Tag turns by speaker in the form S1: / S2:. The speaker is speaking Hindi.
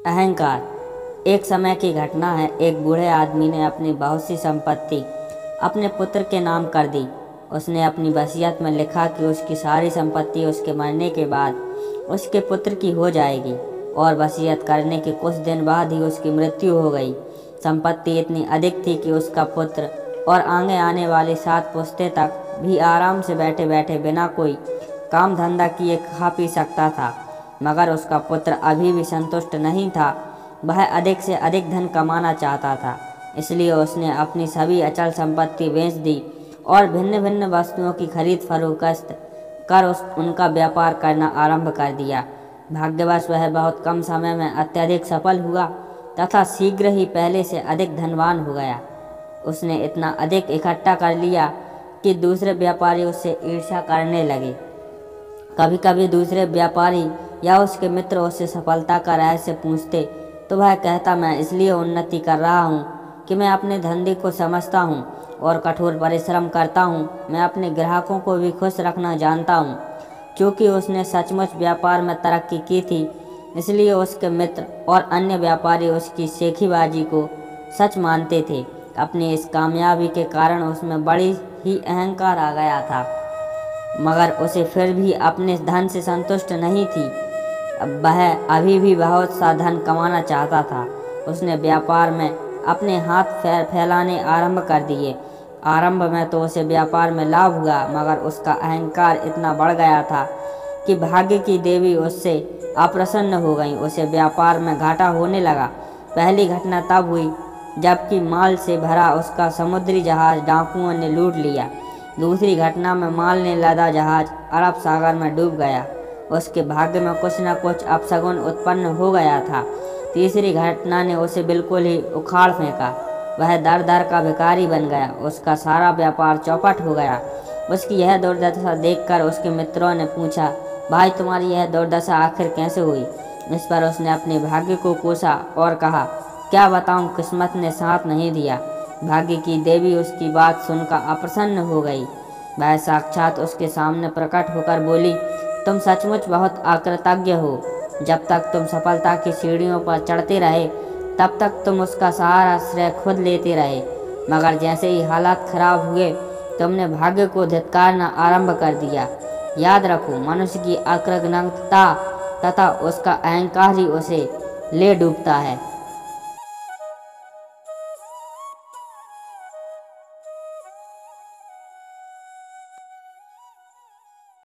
S1: अहंकार। एक समय की घटना है। एक बूढ़े आदमी ने अपनी बहुत सी संपत्ति अपने पुत्र के नाम कर दी। उसने अपनी वसीयत में लिखा कि उसकी सारी संपत्ति उसके मरने के बाद उसके पुत्र की हो जाएगी, और वसीयत करने के कुछ दिन बाद ही उसकी मृत्यु हो गई। संपत्ति इतनी अधिक थी कि उसका पुत्र और आगे आने वाली 7 पुश्तें तक भी आराम से बैठे बैठे बिना कोई काम धंधा किए खा पी सकता था। मगर उसका पुत्र अभी भी संतुष्ट नहीं था। वह अधिक से अधिक धन कमाना चाहता था। इसलिए उसने अपनी सभी अचल संपत्ति बेच दी और भिन्न भिन्न वस्तुओं की खरीद फरोख्त कर उनका व्यापार करना आरंभ कर दिया। भाग्यवश वह बहुत कम समय में अत्यधिक सफल हुआ तथा शीघ्र ही पहले से अधिक धनवान हो गया। उसने इतना अधिक इकट्ठा कर लिया कि दूसरे व्यापारी उससे ईर्ष्या करने लगे। कभी कभी दूसरे व्यापारी या उसके मित्र उससे सफलता का रहस्य पूछते तो वह कहता, मैं इसलिए उन्नति कर रहा हूँ कि मैं अपने धंधे को समझता हूँ और कठोर परिश्रम करता हूँ। मैं अपने ग्राहकों को भी खुश रखना जानता हूँ। क्योंकि उसने सचमुच व्यापार में तरक्की की थी, इसलिए उसके मित्र और अन्य व्यापारी उसकी शेखीबाजी को सच मानते थे। अपनी इस कामयाबी के कारण उसमें बड़ी ही अहंकार आ गया था, मगर उसे फिर भी अपने धन से संतुष्ट नहीं थी। वह अभी भी बहुत सा धन कमाना चाहता था। उसने व्यापार में अपने हाथ फैलाने आरंभ कर दिए। आरंभ में तो उसे व्यापार में लाभ हुआ, मगर उसका अहंकार इतना बढ़ गया था कि भाग्य की देवी उससे अप्रसन्न हो गई। उसे व्यापार में घाटा होने लगा। पहली घटना तब हुई जबकि माल से भरा उसका समुद्री जहाज डाकुओं ने लूट लिया। दूसरी घटना में माल ने लदा जहाज अरब सागर में डूब गया। उसके भाग्य में कुछ न कुछ अपशगुन उत्पन्न हो गया था। तीसरी घटना ने उसे बिल्कुल ही उखाड़ फेंका। वह दर दर का भिखारी बन गया। उसका सारा व्यापार चौपट हो गया। उसकी यह दुर्दशा देखकर उसके मित्रों ने पूछा, भाई तुम्हारी यह दुर्दशा आखिर कैसे हुई? इस पर उसने अपने भाग्य को कोसा और कहा, क्या बताऊं, किस्मत ने साथ नहीं दिया। भाग्य की देवी उसकी बात सुनकर अप्रसन्न हो गई। वह साक्षात उसके सामने प्रकट होकर बोली, तुम सचमुच बहुत अकृतज्ञ हो। जब तक तुम सफलता की सीढ़ियों पर चढ़ते रहे तब तक तुम उसका सारा श्रेय खुद लेते रहे, मगर जैसे ही हालात खराब हुए तुमने भाग्य को धिक्कारना आरंभ कर दिया। याद रखो, मनुष्य की अकृतज्ञता तथा उसका अहंकार ही उसे ले डूबता है।